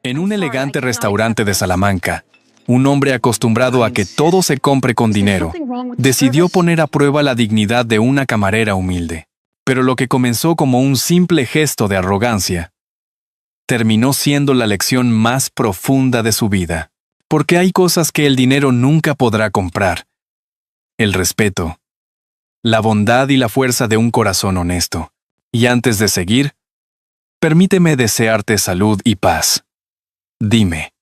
En un elegante restaurante de Salamanca, un hombre acostumbrado a que todo se compre con dinero, decidió poner a prueba la dignidad de una camarera humilde. Pero lo que comenzó como un simple gesto de arrogancia, terminó siendo la lección más profunda de su vida. Porque hay cosas que el dinero nunca podrá comprar. El respeto, la bondad y la fuerza de un corazón honesto. Y antes de seguir, permíteme desearte salud y paz. Dime,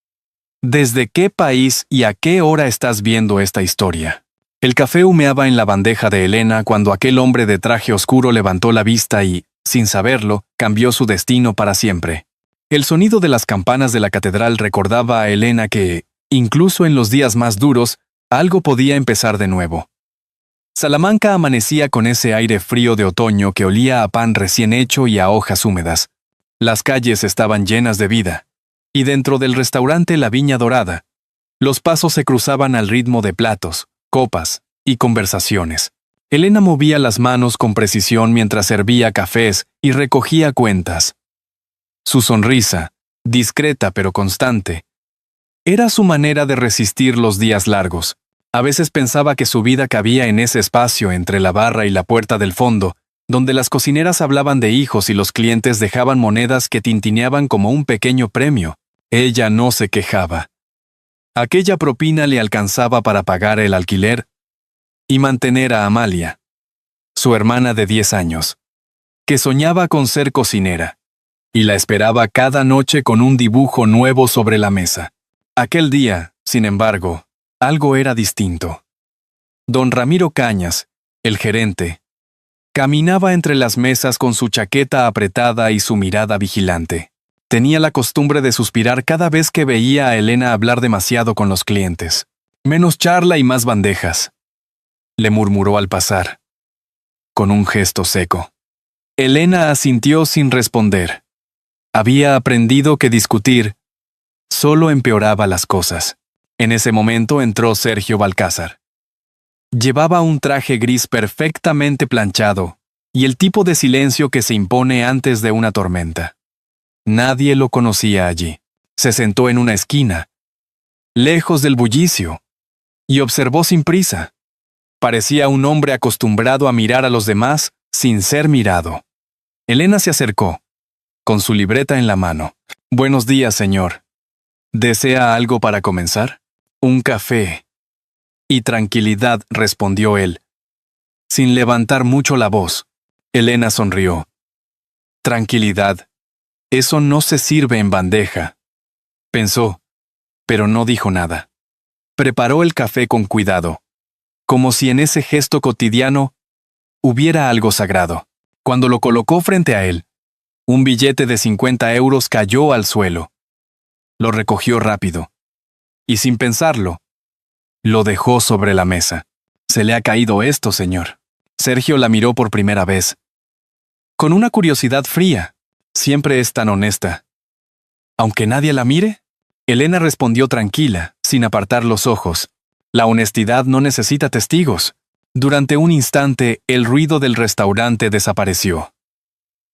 ¿desde qué país y a qué hora estás viendo esta historia? El café humeaba en la bandeja de Elena cuando aquel hombre de traje oscuro levantó la vista y, sin saberlo, cambió su destino para siempre. El sonido de las campanas de la catedral recordaba a Elena que, incluso en los días más duros, algo podía empezar de nuevo. Salamanca amanecía con ese aire frío de otoño que olía a pan recién hecho y a hojas húmedas. Las calles estaban llenas de vida, y dentro del restaurante La Viña Dorada, los pasos se cruzaban al ritmo de platos, copas y conversaciones. Elena movía las manos con precisión mientras servía cafés y recogía cuentas. Su sonrisa, discreta pero constante, era su manera de resistir los días largos. A veces pensaba que su vida cabía en ese espacio entre la barra y la puerta del fondo, donde las cocineras hablaban de hijos y los clientes dejaban monedas que tintineaban como un pequeño premio. Ella no se quejaba. Aquella propina le alcanzaba para pagar el alquiler y mantener a Amalia, su hermana de 10 años, que soñaba con ser cocinera, y la esperaba cada noche con un dibujo nuevo sobre la mesa. Aquel día, sin embargo, algo era distinto. Don Ramiro Cañas, el gerente, caminaba entre las mesas con su chaqueta apretada y su mirada vigilante. Tenía la costumbre de suspirar cada vez que veía a Elena hablar demasiado con los clientes. Menos charla y más bandejas, le murmuró al pasar, con un gesto seco. Elena asintió sin responder. Había aprendido que discutir solo empeoraba las cosas. En ese momento entró Sergio Balcázar. Llevaba un traje gris perfectamente planchado y el tipo de silencio que se impone antes de una tormenta. Nadie lo conocía allí. Se sentó en una esquina, lejos del bullicio, y observó sin prisa. Parecía un hombre acostumbrado a mirar a los demás sin ser mirado. Elena se acercó, con su libreta en la mano. «Buenos días, señor. ¿Desea algo para comenzar?» «Un café y tranquilidad», respondió él, sin levantar mucho la voz. Elena sonrió. «Tranquilidad. Eso no se sirve en bandeja», pensó, pero no dijo nada. Preparó el café con cuidado, como si en ese gesto cotidiano hubiera algo sagrado. Cuando lo colocó frente a él, un billete de 50 euros cayó al suelo. Lo recogió rápido, y sin pensarlo, lo dejó sobre la mesa. «¿Se le ha caído esto, señor?» Sergio la miró por primera vez, con una curiosidad fría. Siempre es tan honesta. ¿Aunque nadie la mire? Elena respondió tranquila, sin apartar los ojos. La honestidad no necesita testigos. Durante un instante, el ruido del restaurante desapareció.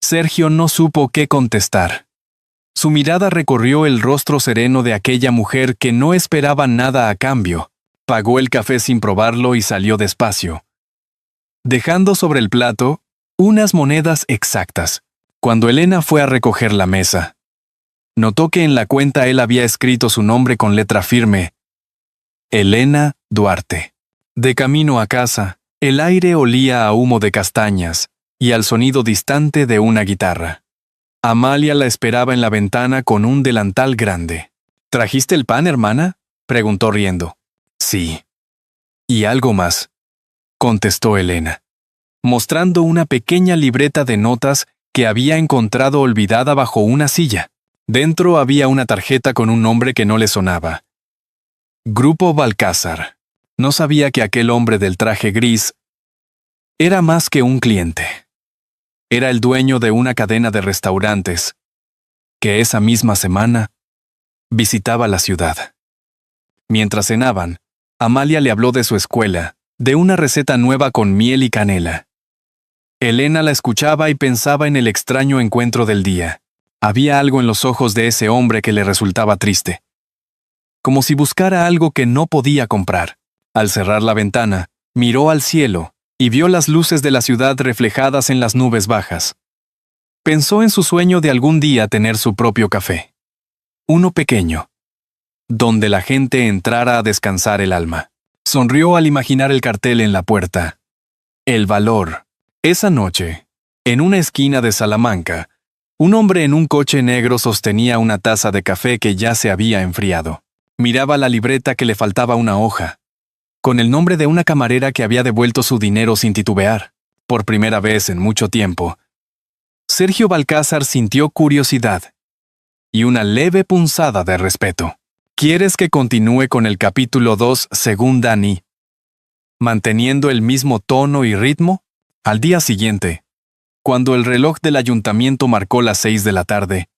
Sergio no supo qué contestar. Su mirada recorrió el rostro sereno de aquella mujer que no esperaba nada a cambio. Pagó el café sin probarlo y salió despacio, dejando sobre el plato unas monedas exactas. Cuando Elena fue a recoger la mesa, notó que en la cuenta él había escrito su nombre con letra firme: Elena Duarte. De camino a casa, el aire olía a humo de castañas y al sonido distante de una guitarra. Amalia la esperaba en la ventana con un delantal grande. «¿Trajiste el pan, hermana?», preguntó riendo. «Sí. ¿Y algo más?», contestó Elena, mostrando una pequeña libreta de notas que había encontrado olvidada bajo una silla. Dentro había una tarjeta con un nombre que no le sonaba. Grupo Balcázar. No sabía que aquel hombre del traje gris era más que un cliente. Era el dueño de una cadena de restaurantes que esa misma semana visitaba la ciudad. Mientras cenaban, Amalia le habló de su escuela, de una receta nueva con miel y canela. Elena la escuchaba y pensaba en el extraño encuentro del día. Había algo en los ojos de ese hombre que le resultaba triste. Como si buscara algo que no podía comprar. Al cerrar la ventana, miró al cielo y vio las luces de la ciudad reflejadas en las nubes bajas. Pensó en su sueño de algún día tener su propio café. Uno pequeño, donde la gente entrara a descansar el alma. Sonrió al imaginar el cartel en la puerta. El valor. Esa noche, en una esquina de Salamanca, un hombre en un coche negro sostenía una taza de café que ya se había enfriado. Miraba la libreta que le faltaba una hoja, con el nombre de una camarera que había devuelto su dinero sin titubear. Por primera vez en mucho tiempo, Sergio Balcázar sintió curiosidad y una leve punzada de respeto. ¿Quieres que continúe con el capítulo 2 según Dani, manteniendo el mismo tono y ritmo? Al día siguiente, cuando el reloj del ayuntamiento marcó las 6 de la tarde,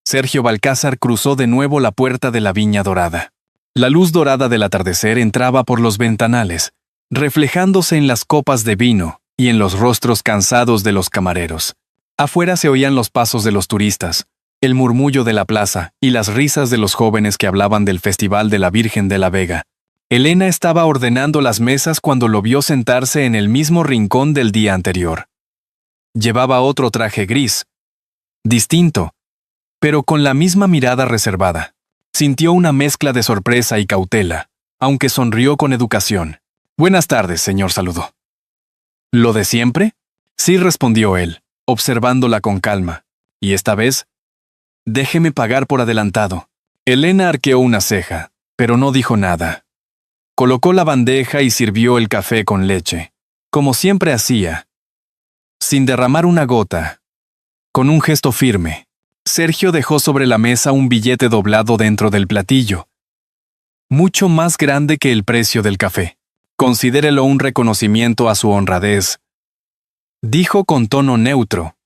Sergio Balcázar cruzó de nuevo la puerta de la Viña Dorada. La luz dorada del atardecer entraba por los ventanales, reflejándose en las copas de vino y en los rostros cansados de los camareros. Afuera se oían los pasos de los turistas, el murmullo de la plaza y las risas de los jóvenes que hablaban del Festival de la Virgen de la Vega. Elena estaba ordenando las mesas cuando lo vio sentarse en el mismo rincón del día anterior. Llevaba otro traje gris, distinto, pero con la misma mirada reservada. Sintió una mezcla de sorpresa y cautela, aunque sonrió con educación. «Buenas tardes, señor», saludó. «¿Lo de siempre?» «Sí», respondió él, observándola con calma. «Y esta vez, déjeme pagar por adelantado». Elena arqueó una ceja, pero no dijo nada. Colocó la bandeja y sirvió el café con leche, como siempre hacía, sin derramar una gota. Con un gesto firme, Sergio dejó sobre la mesa un billete doblado dentro del platillo, mucho más grande que el precio del café. «Considérelo un reconocimiento a su honradez», dijo con tono neutro,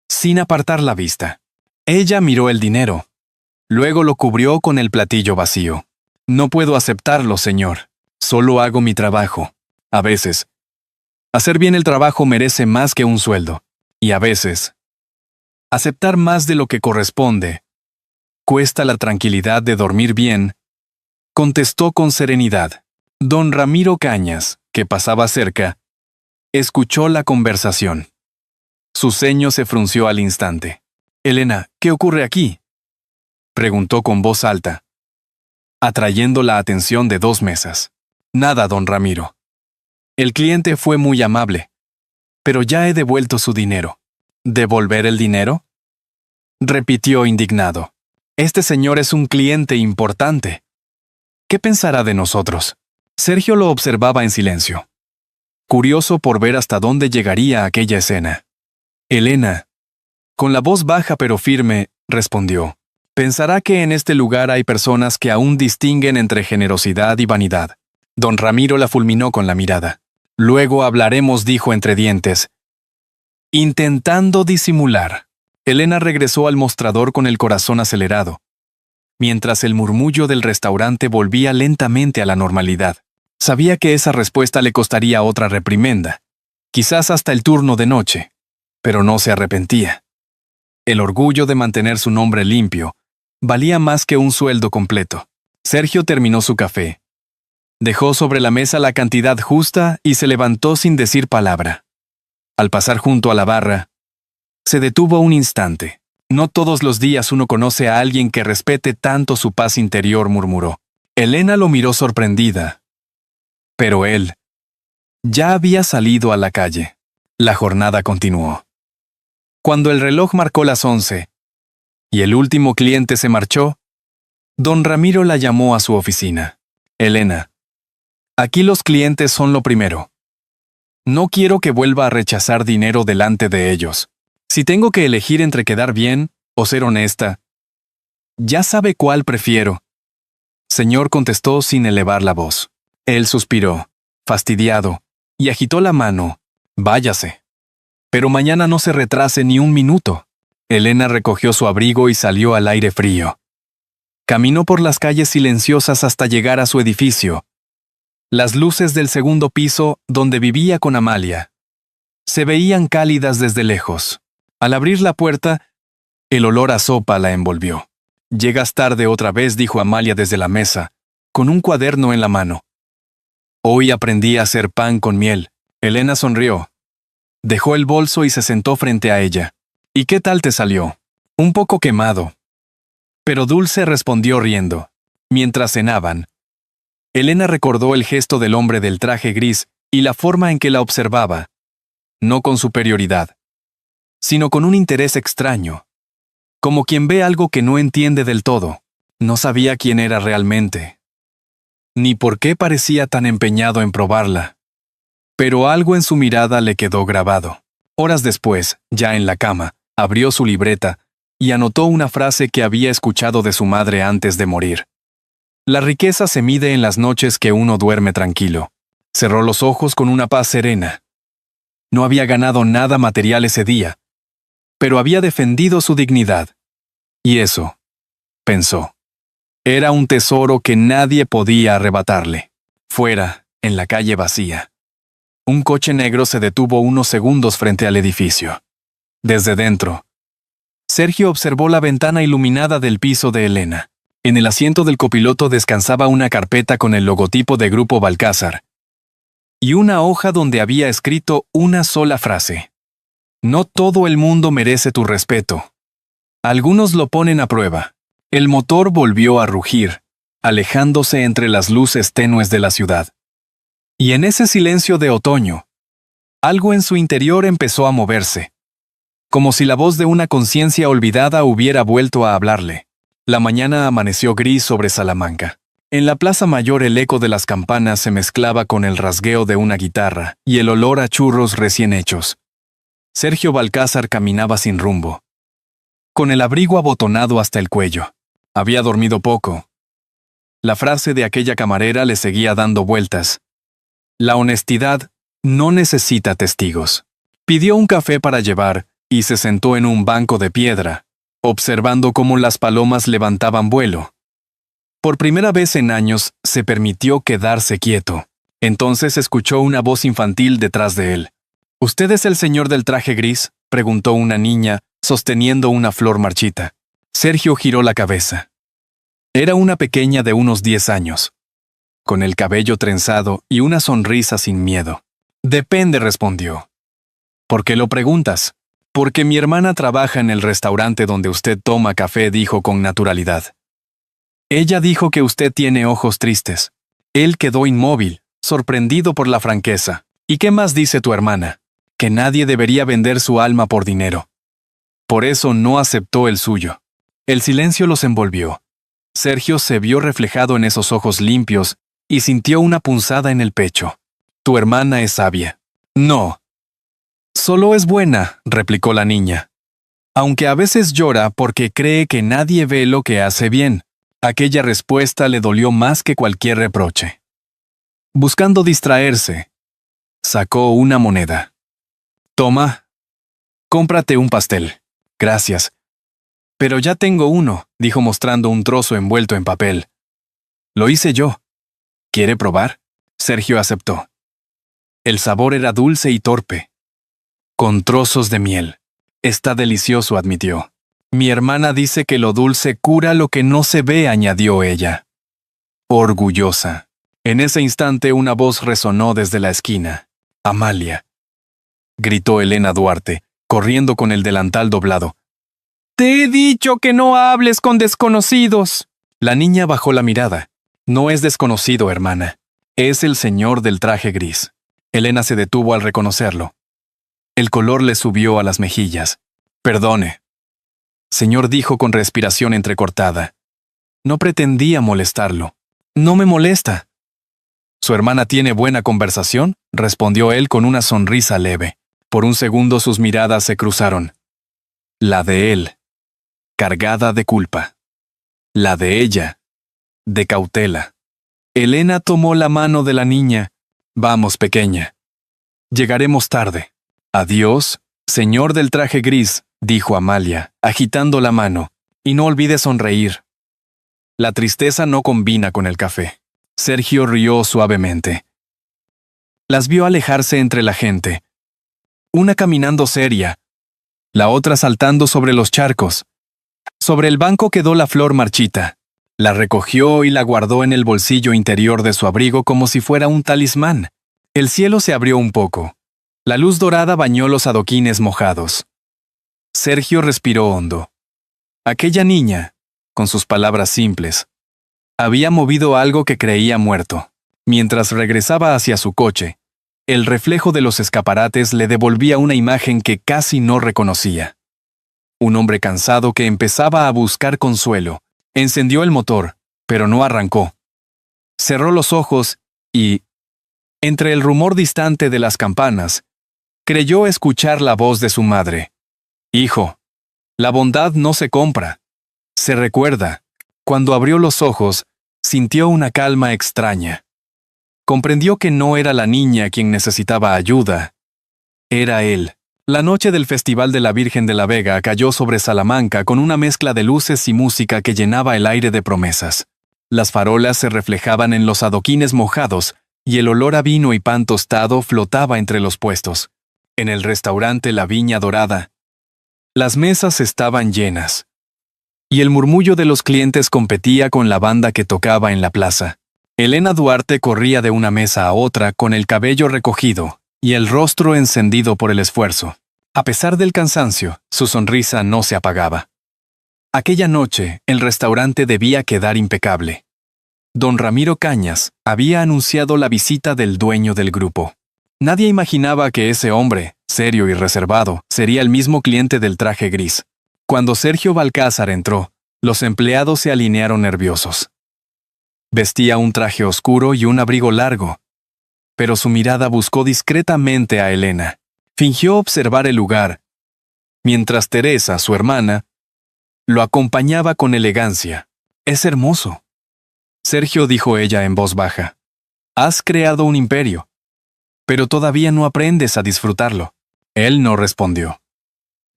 sin apartar la vista. Ella miró el dinero. Luego lo cubrió con el platillo vacío. «No puedo aceptarlo, señor. Solo hago mi trabajo. A veces, hacer bien el trabajo merece más que un sueldo. Y a veces, aceptar más de lo que corresponde cuesta la tranquilidad de dormir bien», contestó con serenidad. Don Ramiro Cañas, que pasaba cerca, escuchó la conversación. Su ceño se frunció al instante. «Elena, ¿qué ocurre aquí?», preguntó con voz alta, atrayendo la atención de 2 mesas. «Nada, don Ramiro. El cliente fue muy amable, pero ya he devuelto su dinero». «¿Devolver el dinero?», repitió indignado. «Este señor es un cliente importante. ¿Qué pensará de nosotros?». Sergio lo observaba en silencio, curioso por ver hasta dónde llegaría aquella escena. Elena, con la voz baja pero firme, respondió: «Pensará que en este lugar hay personas que aún distinguen entre generosidad y vanidad». Don Ramiro la fulminó con la mirada. «Luego hablaremos», dijo entre dientes, intentando disimular. Elena regresó al mostrador con el corazón acelerado, mientras el murmullo del restaurante volvía lentamente a la normalidad. Sabía que esa respuesta le costaría otra reprimenda, quizás hasta el turno de noche, pero no se arrepentía. El orgullo de mantener su nombre limpio valía más que un sueldo completo. Sergio terminó su café. Dejó sobre la mesa la cantidad justa y se levantó sin decir palabra. Al pasar junto a la barra, se detuvo un instante. «No todos los días uno conoce a alguien que respete tanto su paz interior», murmuró. Elena lo miró sorprendida. Pero él ya había salido a la calle. La jornada continuó. Cuando el reloj marcó las 11 y el último cliente se marchó, don Ramiro la llamó a su oficina. «Elena, aquí los clientes son lo primero. No quiero que vuelva a rechazar dinero delante de ellos. Si tengo que elegir entre quedar bien o ser honesta, ya sabe cuál prefiero». «Señor», contestó sin elevar la voz. Él suspiró, fastidiado, y agitó la mano. «Váyase. Pero mañana no se retrase ni un minuto». Elena recogió su abrigo y salió al aire frío. Caminó por las calles silenciosas hasta llegar a su edificio. Las luces del segundo piso, donde vivía con Amalia, se veían cálidas desde lejos. Al abrir la puerta, El olor a sopa la envolvió. «Llegas tarde otra vez», dijo Amalia desde la mesa, con un cuaderno en la mano. «Hoy aprendí a hacer pan con miel». Elena sonrió. Dejó el bolso y se sentó frente a ella. «¿Y qué tal te salió?» «Un poco quemado». Pero Dulce respondió riendo. Mientras cenaban, Elena recordó el gesto del hombre del traje gris y la forma en que la observaba, no con superioridad, sino con un interés extraño, como quien ve algo que no entiende del todo. No sabía quién era realmente, ni por qué parecía tan empeñado en probarla. Pero algo en su mirada le quedó grabado. Horas después, ya en la cama, abrió su libreta y anotó una frase que había escuchado de su madre antes de morir. La riqueza se mide en las noches que uno duerme tranquilo. Cerró los ojos con una paz serena. No había ganado nada material ese día, pero había defendido su dignidad. Y eso, pensó, era un tesoro que nadie podía arrebatarle. Fuera, en la calle vacía, un coche negro se detuvo unos segundos frente al edificio. Desde dentro, Sergio observó la ventana iluminada del piso de Elena. En el asiento del copiloto descansaba una carpeta con el logotipo de Grupo Balcázar y una hoja donde había escrito una sola frase. «No todo el mundo merece tu respeto. Algunos lo ponen a prueba». El motor volvió a rugir, alejándose entre las luces tenues de la ciudad. Y en ese silencio de otoño, algo en su interior empezó a moverse, como si la voz de una conciencia olvidada hubiera vuelto a hablarle. La mañana amaneció gris sobre Salamanca. En la plaza mayor el eco de las campanas se mezclaba con el rasgueo de una guitarra y el olor a churros recién hechos. Sergio Balcázar caminaba sin rumbo, con el abrigo abotonado hasta el cuello. Había dormido poco. La frase de aquella camarera le seguía dando vueltas. La honestidad no necesita testigos. Pidió un café para llevar y se sentó en un banco de piedra, observando cómo las palomas levantaban vuelo. Por primera vez en años se permitió quedarse quieto. Entonces escuchó una voz infantil detrás de él. «¿Usted es el señor del traje gris?», preguntó una niña, sosteniendo una flor marchita. Sergio giró la cabeza. Era una pequeña de unos 10 años, con el cabello trenzado y una sonrisa sin miedo. «Depende», respondió. «¿Por qué lo preguntas?» «Porque mi hermana trabaja en el restaurante donde usted toma café», dijo con naturalidad. «Ella dijo que usted tiene ojos tristes». Él quedó inmóvil, sorprendido por la franqueza. «¿Y qué más dice tu hermana?» «Que nadie debería vender su alma por dinero». Por eso no aceptó el suyo. El silencio los envolvió. Sergio se vio reflejado en esos ojos limpios y sintió una punzada en el pecho. «Tu hermana es sabia». «No. Solo es buena», replicó la niña. «Aunque a veces llora porque cree que nadie ve lo que hace bien». Aquella respuesta le dolió más que cualquier reproche. Buscando distraerse, sacó una moneda. «Toma. Cómprate un pastel». «Gracias». «Pero ya tengo uno», dijo mostrando un trozo envuelto en papel. «Lo hice yo. ¿Quiere probar?» Sergio aceptó. El sabor era dulce y torpe, con trozos de miel. «Está delicioso», admitió. «Mi hermana dice que lo dulce cura lo que no se ve», añadió ella, orgullosa. En ese instante una voz resonó desde la esquina. «Amalia», gritó Elena Duarte, corriendo con el delantal doblado. «Te he dicho que no hables con desconocidos». La niña bajó la mirada. «No es desconocido, hermana. Es el señor del traje gris». Elena se detuvo al reconocerlo. El color le subió a las mejillas. «Perdone», señor, dijo con respiración entrecortada. «No pretendía molestarlo». «No me molesta». «¿Su hermana tiene buena conversación?», respondió él con una sonrisa leve. Por un segundo sus miradas se cruzaron. La de él, cargada de culpa. La de ella, de cautela. Elena tomó la mano de la niña. «Vamos, pequeña. Llegaremos tarde». «Adiós, señor del traje gris», dijo Amalia, agitando la mano. «Y no olvide sonreír». La tristeza no combina con el café. Sergio rió suavemente. Las vio alejarse entre la gente. Una caminando seria, la otra saltando sobre los charcos. Sobre el banco quedó la flor marchita. La recogió y la guardó en el bolsillo interior de su abrigo como si fuera un talismán. El cielo se abrió un poco. La luz dorada bañó los adoquines mojados. Sergio respiró hondo. Aquella niña, con sus palabras simples, había movido algo que creía muerto. Mientras regresaba hacia su coche, el reflejo de los escaparates le devolvía una imagen que casi no reconocía. Un hombre cansado que empezaba a buscar consuelo. Encendió el motor, pero no arrancó. Cerró los ojos y, entre el rumor distante de las campanas, creyó escuchar la voz de su madre. «Hijo, la bondad no se compra, se recuerda». Cuando abrió los ojos, sintió una calma extraña. Comprendió que no era la niña quien necesitaba ayuda. Era él. La noche del Festival de la Virgen de la Vega cayó sobre Salamanca con una mezcla de luces y música que llenaba el aire de promesas. Las farolas se reflejaban en los adoquines mojados y el olor a vino y pan tostado flotaba entre los puestos. En el restaurante La Viña Dorada, las mesas estaban llenas, y el murmullo de los clientes competía con la banda que tocaba en la plaza. Elena Duarte corría de una mesa a otra con el cabello recogido y el rostro encendido por el esfuerzo. A pesar del cansancio, su sonrisa no se apagaba. Aquella noche, el restaurante debía quedar impecable. Don Ramiro Cañas había anunciado la visita del dueño del grupo. Nadie imaginaba que ese hombre, serio y reservado, sería el mismo cliente del traje gris. Cuando Sergio Balcázar entró, los empleados se alinearon nerviosos. Vestía un traje oscuro y un abrigo largo, pero su mirada buscó discretamente a Elena. Fingió observar el lugar, mientras Teresa, su hermana, lo acompañaba con elegancia. «Es hermoso», Sergio, dijo ella en voz baja. «Has creado un imperio, pero todavía no aprendes a disfrutarlo». Él no respondió.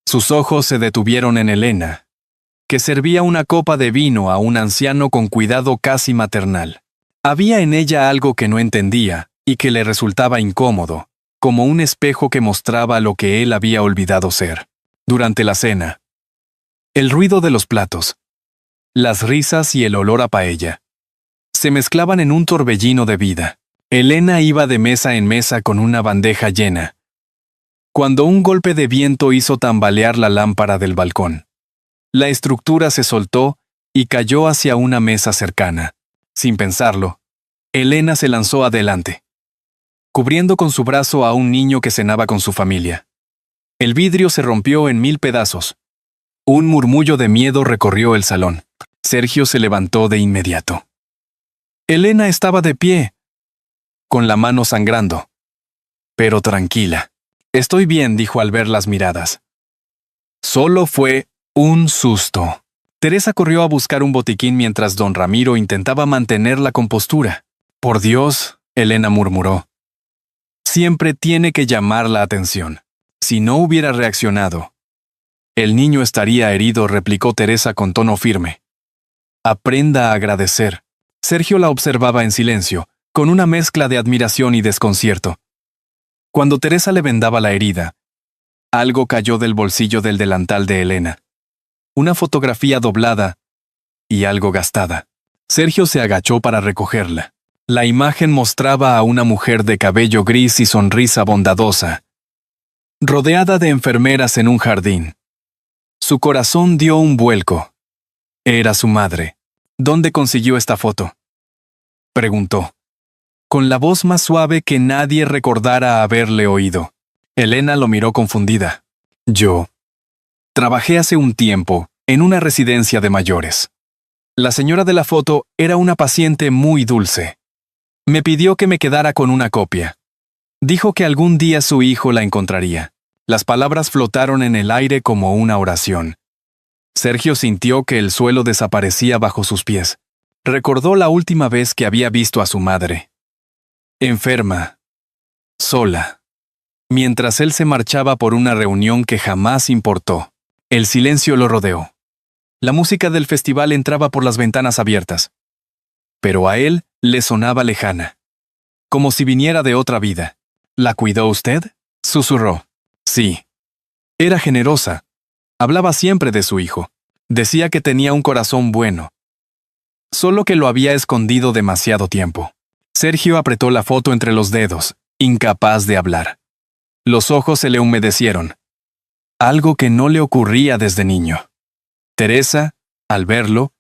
Sus ojos se detuvieron en Elena, que servía una copa de vino a un anciano con cuidado casi maternal. Había en ella algo que no entendía y que le resultaba incómodo, como un espejo que mostraba lo que él había olvidado ser. Durante la cena, el ruido de los platos, las risas y el olor a paella se mezclaban en un torbellino de vida. Elena iba de mesa en mesa con una bandeja llena, cuando un golpe de viento hizo tambalear la lámpara del balcón. La estructura se soltó y cayó hacia una mesa cercana. Sin pensarlo, Elena se lanzó adelante, cubriendo con su brazo a un niño que cenaba con su familia. El vidrio se rompió en 1000 pedazos. Un murmullo de miedo recorrió el salón. Sergio se levantó de inmediato. Elena estaba de pie, con la mano sangrando, pero tranquila. «Estoy bien», dijo al ver las miradas. Solo fue un susto. Teresa corrió a buscar un botiquín mientras don Ramiro intentaba mantener la compostura. «Por Dios», Elena murmuró. «Siempre tiene que llamar la atención. Si no hubiera reaccionado, el niño estaría herido», replicó Teresa con tono firme. «Aprenda a agradecer». Sergio la observaba en silencio, con una mezcla de admiración y desconcierto. Cuando Teresa le vendaba la herida, algo cayó del bolsillo del delantal de Elena. Una fotografía doblada y algo gastada. Sergio se agachó para recogerla. La imagen mostraba a una mujer de cabello gris y sonrisa bondadosa, rodeada de enfermeras en un jardín. Su corazón dio un vuelco. Era su madre. «¿Dónde consiguió esta foto?», preguntó, con la voz más suave que nadie recordara haberle oído. Elena lo miró confundida. «Yo trabajé hace un tiempo en una residencia de mayores. La señora de la foto era una paciente muy dulce. Me pidió que me quedara con una copia. Dijo que algún día su hijo la encontraría». Las palabras flotaron en el aire como una oración. Sergio sintió que el suelo desaparecía bajo sus pies. Recordó la última vez que había visto a su madre. Enferma. Sola. Mientras él se marchaba por una reunión que jamás importó. El silencio lo rodeó. La música del festival entraba por las ventanas abiertas. Pero a él le sonaba lejana. Como si viniera de otra vida. «¿La cuidó usted?», susurró. «Sí». Era generosa. Hablaba siempre de su hijo. Decía que tenía un corazón bueno, solo que lo había escondido demasiado tiempo. Sergio apretó la foto entre los dedos, incapaz de hablar. Los ojos se le humedecieron, algo que no le ocurría desde niño. Teresa, al verlo,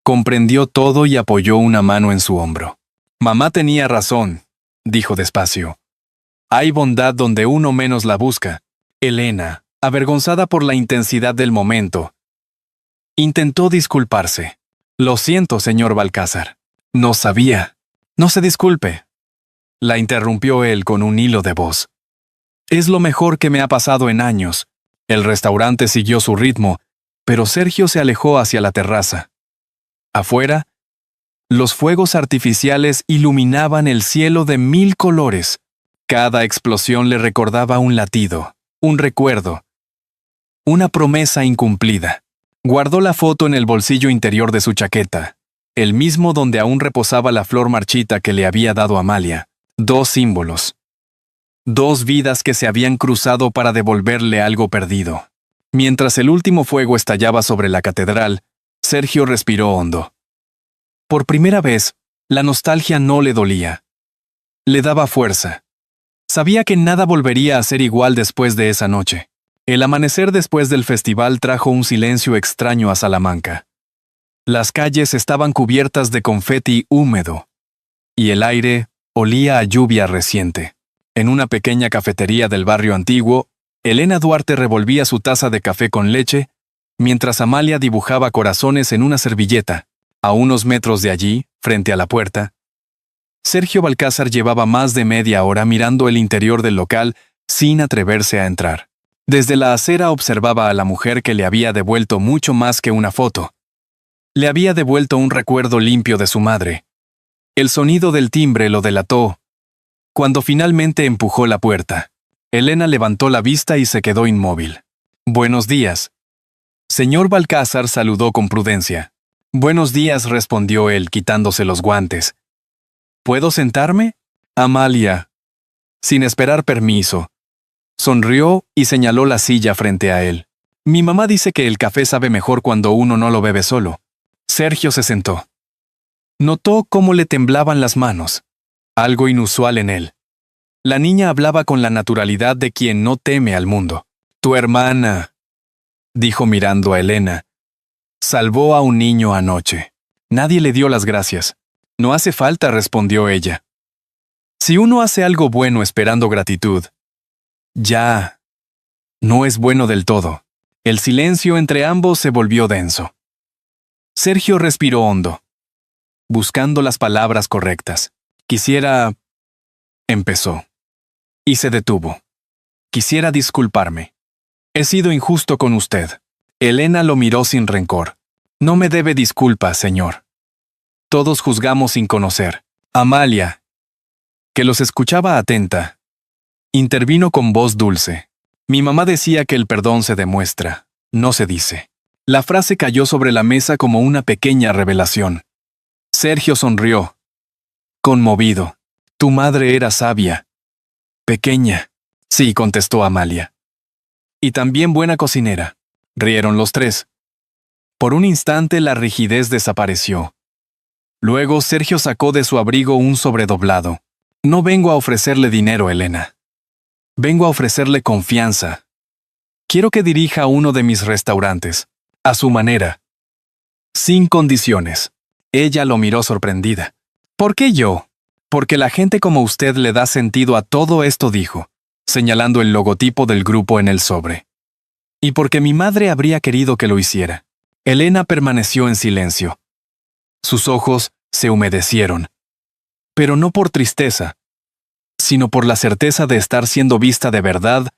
comprendió todo y apoyó una mano en su hombro. Mamá tenía razón, dijo despacio. Hay bondad donde uno menos la busca. Elena, avergonzada por la intensidad del momento, intentó disculparse. Lo siento, señor Balcázar. No sabía. No se disculpe. La interrumpió él con un hilo de voz. Es lo mejor que me ha pasado en años. El restaurante siguió su ritmo, pero Sergio se alejó hacia la terraza. Afuera, los fuegos artificiales iluminaban el cielo de 1000 colores. Cada explosión le recordaba un latido, un recuerdo, una promesa incumplida. Guardó la foto en el bolsillo interior de su chaqueta, el mismo donde aún reposaba la flor marchita que le había dado Amalia. 2 símbolos. 2 vidas que se habían cruzado para devolverle algo perdido. Mientras el último fuego estallaba sobre la catedral, Sergio respiró hondo. Por primera vez, la nostalgia no le dolía. Le daba fuerza. Sabía que nada volvería a ser igual después de esa noche. El amanecer después del festival trajo un silencio extraño a Salamanca. Las calles estaban cubiertas de confeti húmedo, y el aire olía a lluvia reciente. En una pequeña cafetería del barrio antiguo, Elena Duarte revolvía su taza de café con leche, mientras Amalia dibujaba corazones en una servilleta. A unos metros de allí, frente a la puerta, Sergio Balcázar llevaba más de media hora mirando el interior del local sin atreverse a entrar. Desde la acera observaba a la mujer que le había devuelto mucho más que una foto. Le había devuelto un recuerdo limpio de su madre. El sonido del timbre lo delató. Cuando finalmente empujó la puerta, Elena levantó la vista y se quedó inmóvil. «Buenos días». Señor Balcázar saludó con prudencia. «Buenos días», respondió él, quitándose los guantes. «¿Puedo sentarme?» Amalia, sin esperar permiso, sonrió y señaló la silla frente a él. «Mi mamá dice que el café sabe mejor cuando uno no lo bebe solo». Sergio se sentó. Notó cómo le temblaban las manos, algo inusual en él. La niña hablaba con la naturalidad de quien no teme al mundo. «Tu hermana», dijo mirando a Elena, «salvó a un niño anoche. Nadie le dio las gracias». «No hace falta», respondió ella. «Si uno hace algo bueno esperando gratitud, ya no es bueno del todo». El silencio entre ambos se volvió denso. Sergio respiró hondo, buscando las palabras correctas. «Quisiera...» empezó. Y se detuvo. «Quisiera disculparme. He sido injusto con usted». Elena lo miró sin rencor. «No me debe disculpas, señor. Todos juzgamos sin conocer». Amalia, que los escuchaba atenta, intervino con voz dulce. «Mi mamá decía que el perdón se demuestra, no se dice». La frase cayó sobre la mesa como una pequeña revelación. Sergio sonrió, conmovido. «Tu madre era sabia». «Pequeña». «Sí», contestó Amalia. «Y también buena cocinera». Rieron los tres. Por un instante la rigidez desapareció. Luego Sergio sacó de su abrigo un sobredoblado. «No vengo a ofrecerle dinero, Elena. Vengo a ofrecerle confianza. Quiero que dirija uno de mis restaurantes, a su manera, sin condiciones». Ella lo miró sorprendida. «¿Por qué yo?» «Porque la gente como usted le da sentido a todo esto», dijo, señalando el logotipo del grupo en el sobre. «Y porque mi madre habría querido que lo hiciera». Elena permaneció en silencio. Sus ojos se humedecieron. Pero no por tristeza, sino por la certeza de estar siendo vista de verdad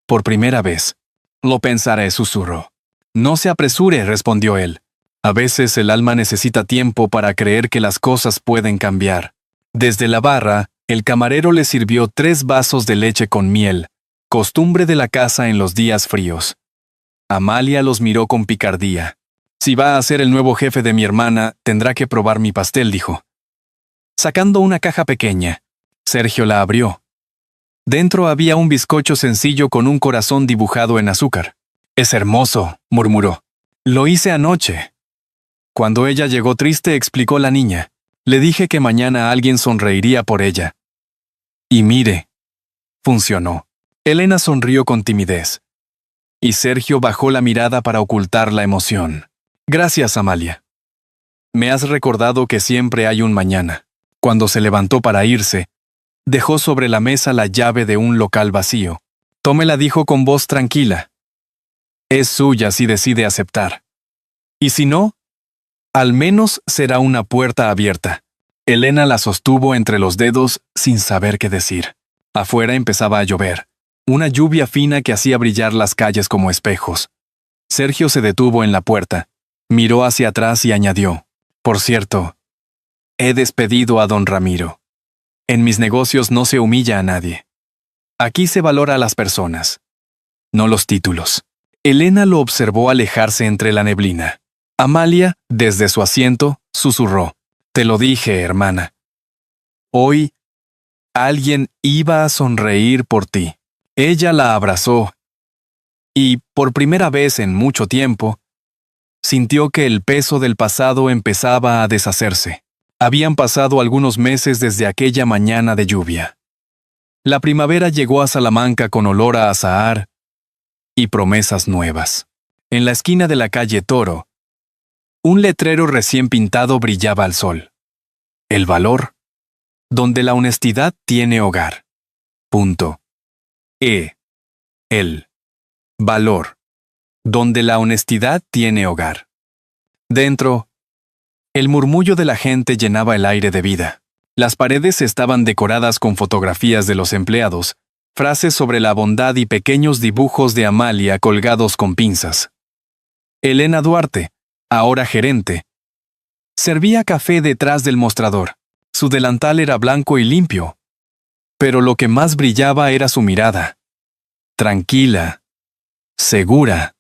por primera vez. «Lo pensaré», susurró. «No se apresure», respondió él. «A veces el alma necesita tiempo para creer que las cosas pueden cambiar». Desde la barra, el camarero le sirvió 3 vasos de leche con miel, costumbre de la casa en los días fríos. Amalia los miró con picardía. «Si va a ser el nuevo jefe de mi hermana, tendrá que probar mi pastel», dijo. Sacando una caja pequeña, Sergio la abrió. Dentro había un bizcocho sencillo con un corazón dibujado en azúcar. «Es hermoso», murmuró. Lo hice anoche. Cuando ella llegó triste, explicó la niña. Le dije que mañana alguien sonreiría por ella. Y mire, funcionó. Elena sonrió con timidez. Y Sergio bajó la mirada para ocultar la emoción. Gracias, Amalia. Me has recordado que siempre hay un mañana. Cuando se levantó para irse, dejó sobre la mesa la llave de un local vacío. Tómela, dijo con voz tranquila. Es suya si decide aceptar. Y si no, al menos será una puerta abierta. Elena la sostuvo entre los dedos sin saber qué decir. Afuera empezaba a llover. Una lluvia fina que hacía brillar las calles como espejos. Sergio se detuvo en la puerta, miró hacia atrás y añadió. Por cierto, he despedido a don Ramiro. En mis negocios no se humilla a nadie. Aquí se valora a las personas, no los títulos. Elena lo observó alejarse entre la neblina. Amalia, desde su asiento, susurró. Te lo dije, hermana. Hoy, alguien iba a sonreír por ti. Ella la abrazó. Y, por primera vez en mucho tiempo, sintió que el peso del pasado empezaba a deshacerse. Habían pasado algunos meses desde aquella mañana de lluvia. La primavera llegó a Salamanca con olor a azahar y promesas nuevas. En la esquina de la calle Toro, un letrero recién pintado brillaba al sol. El valor, donde la honestidad tiene hogar. El valor, donde la honestidad tiene hogar. Dentro, el murmullo de la gente llenaba el aire de vida. Las paredes estaban decoradas con fotografías de los empleados, frases sobre la bondad y pequeños dibujos de Amalia colgados con pinzas. Elena Duarte, ahora gerente, servía café detrás del mostrador. Su delantal era blanco y limpio, pero lo que más brillaba era su mirada. Tranquila, segura,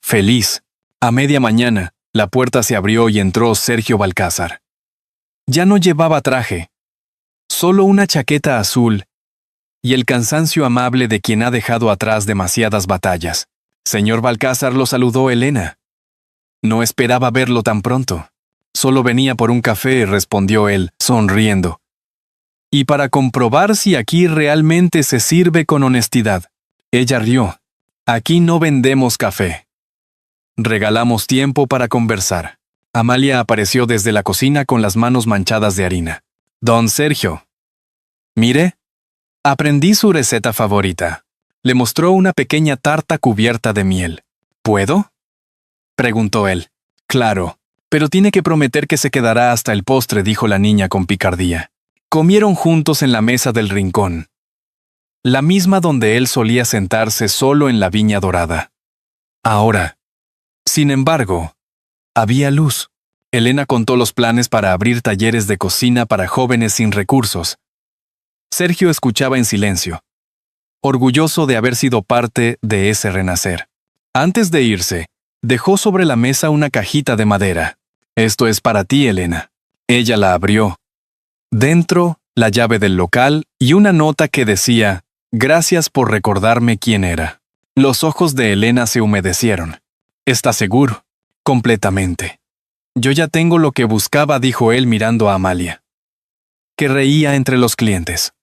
feliz. A media mañana, la puerta se abrió y entró Sergio Balcázar. Ya no llevaba traje, solo una chaqueta azul y el cansancio amable de quien ha dejado atrás demasiadas batallas. Señor Balcázar, lo saludó Elena. No esperaba verlo tan pronto. Solo venía por un café, respondió él, sonriendo. Y para comprobar si aquí realmente se sirve con honestidad. Ella rió. Aquí no vendemos café. Regalamos tiempo para conversar. Amalia apareció desde la cocina con las manos manchadas de harina. Don Sergio. Mire, aprendí su receta favorita. Le mostró una pequeña tarta cubierta de miel. ¿Puedo?, preguntó él. Claro, pero tiene que prometer que se quedará hasta el postre, dijo la niña con picardía. Comieron juntos en la mesa del rincón, la misma donde él solía sentarse solo en la viña dorada. Ahora, sin embargo, había luz. Elena contó los planes para abrir talleres de cocina para jóvenes sin recursos. Sergio escuchaba en silencio, orgulloso de haber sido parte de ese renacer. Antes de irse, dejó sobre la mesa una cajita de madera. Esto es para ti, Elena. Ella la abrió. Dentro, la llave del local y una nota que decía, gracias por recordarme quién era. Los ojos de Elena se humedecieron. ¿Estás seguro? Completamente. Yo ya tengo lo que buscaba, dijo él mirando a Amalia, que reía entre los clientes.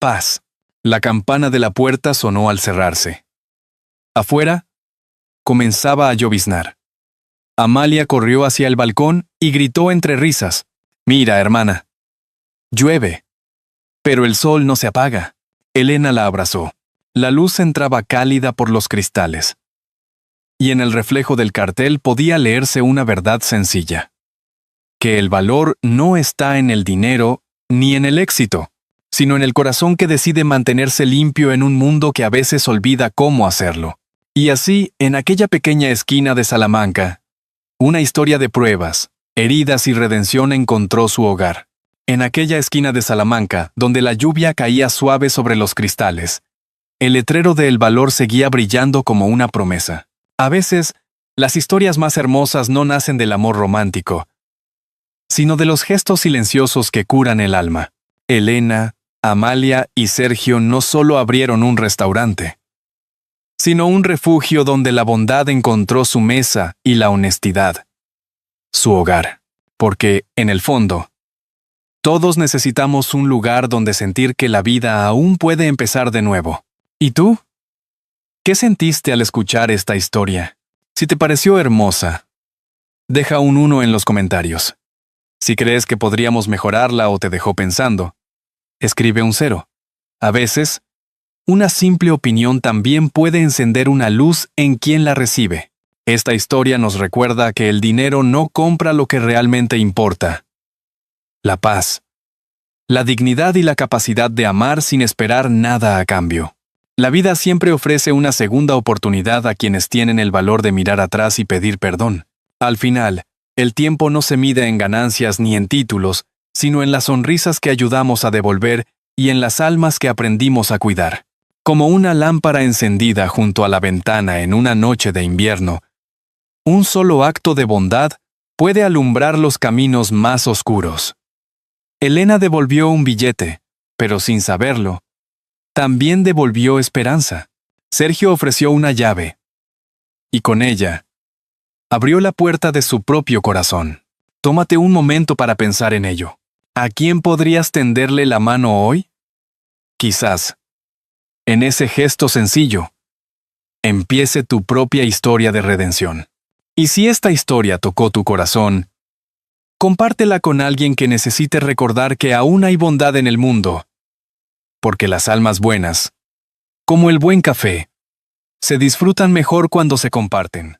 Paz. La campana de la puerta sonó al cerrarse. Afuera, comenzaba a lloviznar. Amalia corrió hacia el balcón y gritó entre risas. Mira, hermana. Llueve. Pero el sol no se apaga. Elena la abrazó. La luz entraba cálida por los cristales. Y en el reflejo del cartel podía leerse una verdad sencilla. Que el valor no está en el dinero ni en el éxito, sino en el corazón que decide mantenerse limpio en un mundo que a veces olvida cómo hacerlo. Y así, en aquella pequeña esquina de Salamanca, una historia de pruebas, heridas y redención encontró su hogar. En aquella esquina de Salamanca, donde la lluvia caía suave sobre los cristales, el letrero de El Valor seguía brillando como una promesa. A veces, las historias más hermosas no nacen del amor romántico, sino de los gestos silenciosos que curan el alma. Elena, Amalia y Sergio no solo abrieron un restaurante, sino un refugio donde la bondad encontró su mesa y la honestidad su hogar. Porque, en el fondo, todos necesitamos un lugar donde sentir que la vida aún puede empezar de nuevo. ¿Y tú? ¿Qué sentiste al escuchar esta historia? Si te pareció hermosa, deja un 1 en los comentarios. Si crees que podríamos mejorarla o te dejó pensando, escribe un 0. A veces, una simple opinión también puede encender una luz en quien la recibe. Esta historia nos recuerda que el dinero no compra lo que realmente importa: la paz, la dignidad y la capacidad de amar sin esperar nada a cambio. La vida siempre ofrece una segunda oportunidad a quienes tienen el valor de mirar atrás y pedir perdón. Al final, el tiempo no se mide en ganancias ni en títulos, sino en las sonrisas que ayudamos a devolver y en las almas que aprendimos a cuidar. Como una lámpara encendida junto a la ventana en una noche de invierno, un solo acto de bondad puede alumbrar los caminos más oscuros. Elena devolvió un billete, pero sin saberlo, también devolvió esperanza. Sergio ofreció una llave, y con ella, abrió la puerta de su propio corazón. Tómate un momento para pensar en ello. ¿A quién podrías tenderle la mano hoy? Quizás, en ese gesto sencillo, empiece tu propia historia de redención. Y si esta historia tocó tu corazón, compártela con alguien que necesite recordar que aún hay bondad en el mundo, porque las almas buenas, como el buen café, se disfrutan mejor cuando se comparten.